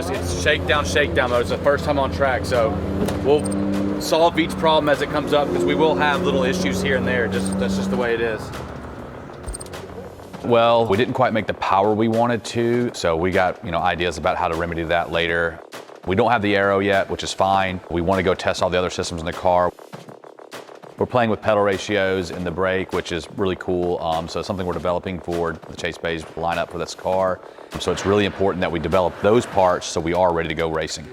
It's shakedown mode. It's the first time on track, so we'll solve each problem as it comes up, because we will have little issues here and there. That's just the way it is. Well, we didn't quite make the power we wanted to, so we got ideas about how to remedy that later. We don't have the aero yet, which is fine. We want to go test all the other systems in the car. We're playing with pedal ratios in the brake, which is really cool. So it's something we're developing for the Chase Bay's lineup for this car. So it's really important that we develop those parts so we are ready to go racing.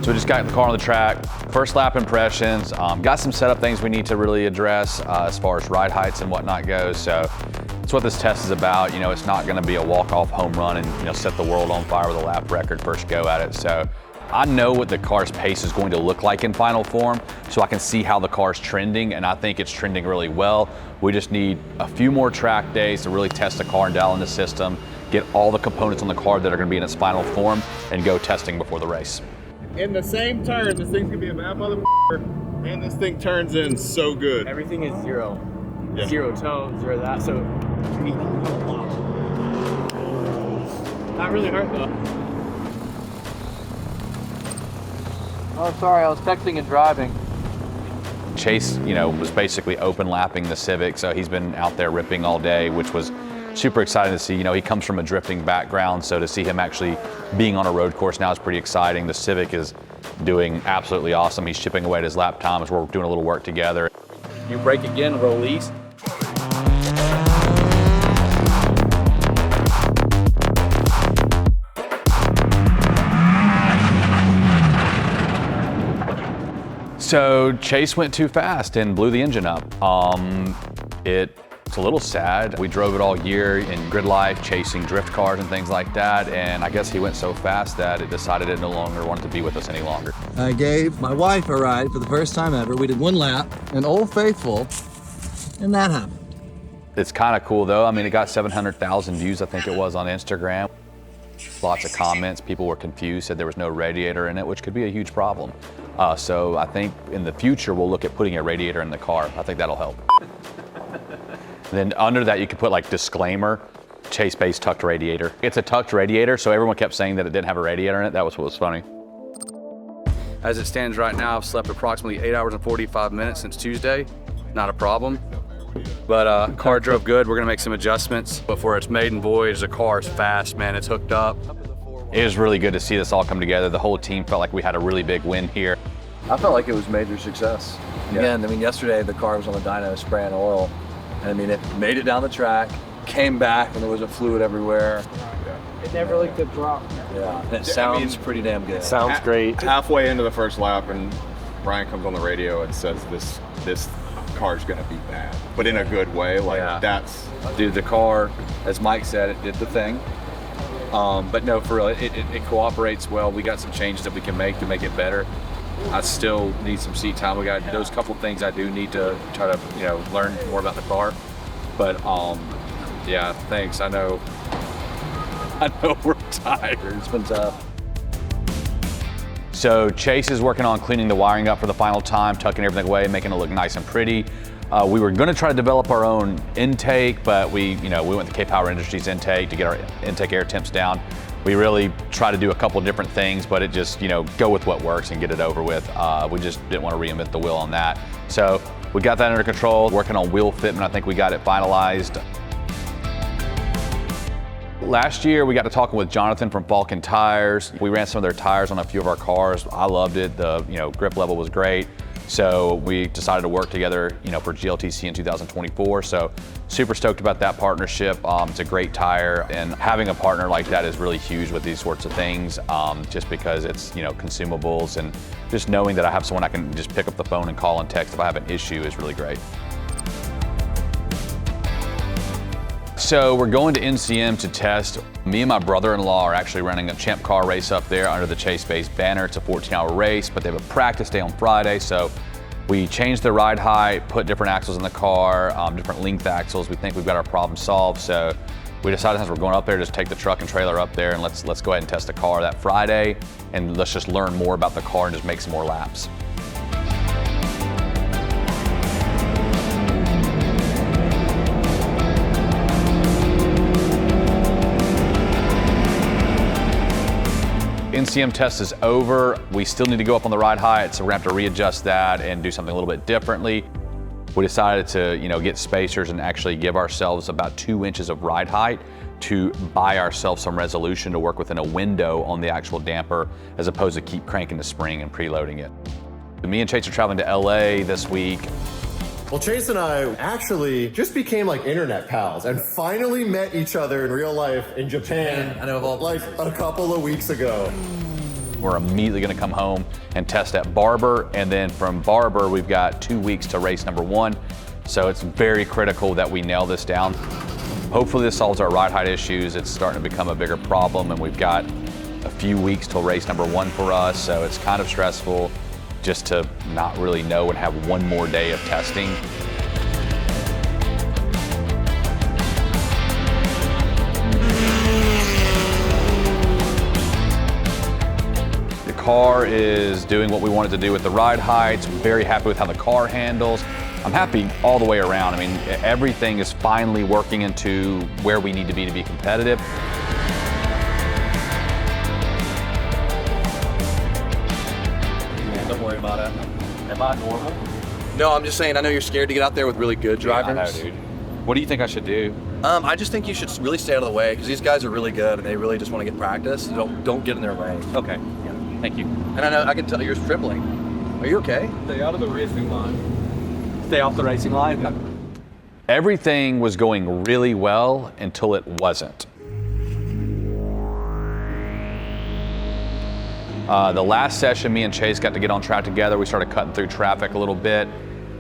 So we just got the car on the track. First lap impressions. Got some setup things we need to really address as far as ride heights and whatnot goes. So that's what this test is about. It's not going to be a walk-off home run and set the world on fire with a lap record first go at it. So I know what the car's pace is going to look like in final form, so I can see how the car's trending, and I think it's trending really well. We just need a few more track days to really test the car and dial in the system, get all the components on the car that are going to be in its final form, and go testing before the race. In the same turn, this thing's gonna be a bad motherfucker, and this thing turns in so good. Everything is zero. Yeah. Zero tone, zero that, so not really hurt though. Oh, sorry, I was texting and driving. Chase, was basically open lapping the Civic, so he's been out there ripping all day, which was super exciting to see. He comes from a drifting background, so to see him actually being on a road course now is pretty exciting. The Civic is doing absolutely awesome. He's chipping away at his lap times. We're doing a little work together. You brake again, release. So Chase went too fast and blew the engine up. It's a little sad. We drove it all year in grid life, chasing drift cars and things like that, and I guess he went so fast that it decided it no longer wanted to be with us any longer. I gave my wife a ride for the first time ever. We did one lap, an Old Faithful, and that happened. It's kind of cool though. It got 700,000 views, I think it was, on Instagram. Lots of comments. People were confused, said there was no radiator in it, which could be a huge problem. So I think in the future, we'll look at putting a radiator in the car. I think that'll help. Then under that, you could put disclaimer, Chase Bay's tucked radiator. It's a tucked radiator, so everyone kept saying that it didn't have a radiator in it. That was what was funny. As it stands right now, I've slept approximately 8 hours and 45 minutes since Tuesday. Not a problem. But car drove good. We're gonna make some adjustments. But for its maiden voyage, the car is fast, man. It's hooked up. It was really good to see this all come together. The whole team felt like we had a really big win here. I felt like it was major success. Again, yesterday the car was on the dyno spraying oil. And it made it down the track, came back, and there was a fluid everywhere. It never looked to drop. Yeah, and it sounds pretty damn good. Sounds great. Halfway into the first lap, and Brian comes on the radio and says this car's gonna be bad, but in a good way. That's... Dude, the car, as Mike said, it did the thing. But no, for real, it cooperates well. We got some changes that we can make to make it better. I still need some seat time. We got those couple things I do need to try to, learn more about the car. But yeah, thanks. I know we're tired. It's been tough. So Chase is working on cleaning the wiring up for the final time, tucking everything away, making it look nice and pretty. We were going to try to develop our own intake, but we went to K-Power Industries intake to get our intake air temps down. We really try to do a couple different things, but it just, go with what works and get it over with. We just didn't want to reinvent the wheel on that. So we got that under control, working on wheel fitment. I think we got it finalized. Last year, we got to talking with Jonathan from Falcon Tires. We ran some of their tires on a few of our cars. I loved it. The grip level was great. So we decided to work together, for GLTC in 2024. So super stoked about that partnership. It's a great tire, and having a partner like that is really huge with these sorts of things, just because it's, consumables, and just knowing that I have someone I can just pick up the phone and call and text if I have an issue is really great. So we're going to NCM to test. Me and my brother-in-law are actually running a champ car race up there under the Chase Base banner. It's a 14-hour race, but they have a practice day on Friday. So we changed the ride height, put different axles in the car, different length axles. We think we've got our problem solved. So we decided since we're going up there, just take the truck and trailer up there and let's go ahead and test the car that Friday. And let's just learn more about the car and just make some more laps. NCM test is over. We still need to go up on the ride height, so we're gonna have to readjust that and do something a little bit differently. We decided to, get spacers and actually give ourselves about 2 inches of ride height to buy ourselves some resolution to work within a window on the actual damper, as opposed to keep cranking the spring and preloading it. Me and Chase are traveling to LA this week. Well, Chase and I actually just became like internet pals and finally met each other in real life in Japan. I know of all like a couple of weeks ago. We're immediately gonna come home and test at Barber, and then from Barber, we've got 2 weeks to race number 1. So it's very critical that we nail this down. Hopefully this solves our ride height issues. It's starting to become a bigger problem, and we've got a few weeks till race number 1 for us, so it's kind of stressful just to not really know and have one more day of testing. The car is doing what we wanted to do with the ride heights. I'm very happy with how the car handles. I'm happy all the way around. I mean, everything is finally working into where we need to be competitive. Don't worry about it. Am I normal? No, I'm just saying, I know you're scared to get out there with really good drivers. I know, dude. What do you think I should do? I just think you should really stay out of the way, because these guys are really good and they really just want to get practice. So don't get in their way. Okay, thank you. And I know I can tell you're trembling. Are you okay? Stay out of the racing line. Stay off the racing line? Everything was going really well until it wasn't. The last session, me and Chase got to get on track together. We started cutting through traffic a little bit,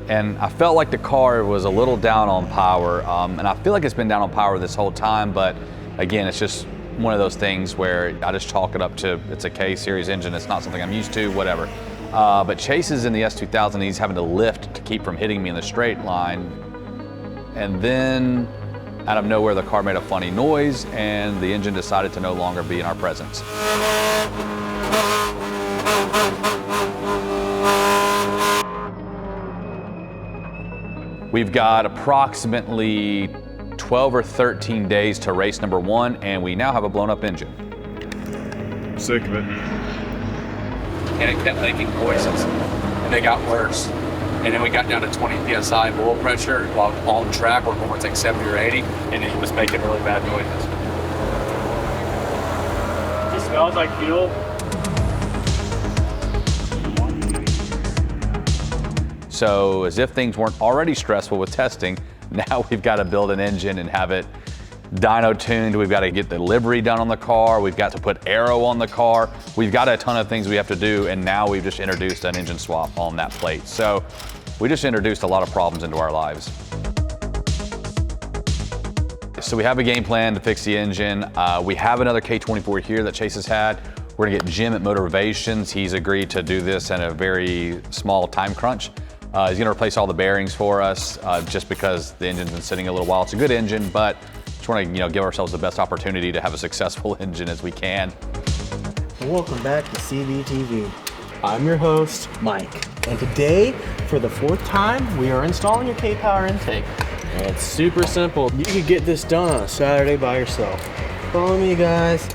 and I felt like the car was a little down on power, and I feel like it's been down on power this whole time, but again, it's just one of those things where I just chalk it up to it's a K-Series engine. It's not something I'm used to, whatever. But Chase is in the S2000. He's having to lift to keep from hitting me in the straight line. And then out of nowhere, the car made a funny noise and the engine decided to no longer be in our presence. We've got approximately 12 or 13 days to race number 1, and we now have a blown up engine. Sick of it. And it kept making noises, and they got worse. And then we got down to 20 PSI of oil pressure while on the track, where it's like 70 or 80, and it was making really bad noises. It smells like fuel. So as if things weren't already stressful with testing, now we've got to build an engine and have it dyno tuned. We've got to get the livery done on the car. We've got to put aero on the car. We've got a ton of things we have to do, and now we've just introduced an engine swap on that plate. So we just introduced a lot of problems into our lives. So we have a game plan to fix the engine. We have another K24 here that Chase has had. We're gonna get Jim at Motivations. He's agreed to do this in a very small time crunch. He's gonna replace all the bearings for us just because the engine's been sitting a little while. It's a good engine, but just want to give ourselves the best opportunity to have a successful engine as we can. Welcome back to CVTV. I'm your host, Mike. And today, for the 4th time, we are installing a K-Power intake. And it's super simple. You could get this done on a Saturday by yourself. Follow me, guys.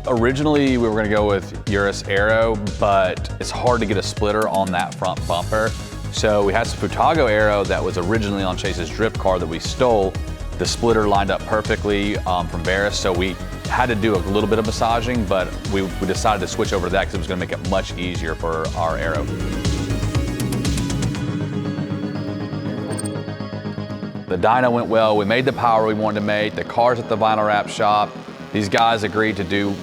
Originally, we were gonna go with Urus Aero, but it's hard to get a splitter on that front bumper. So we had some Futago Aero that was originally on Chase's drift car that we stole. The splitter lined up perfectly from Barris, so we had to do a little bit of massaging, but we decided to switch over to that because it was gonna make it much easier for our Aero. The dyno went well. We made the power we wanted to make. The car's at the vinyl wrap shop. These guys agreed to do,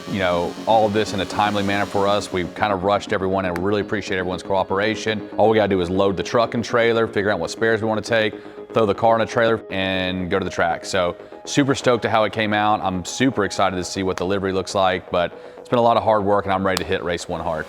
all of this in a timely manner for us. We kind of rushed everyone and really appreciate everyone's cooperation. All we gotta do is load the truck and trailer, figure out what spares we wanna take, throw the car in a trailer, and go to the track. So super stoked to how it came out. I'm super excited to see what the livery looks like, but it's been a lot of hard work and I'm ready to hit race one hard.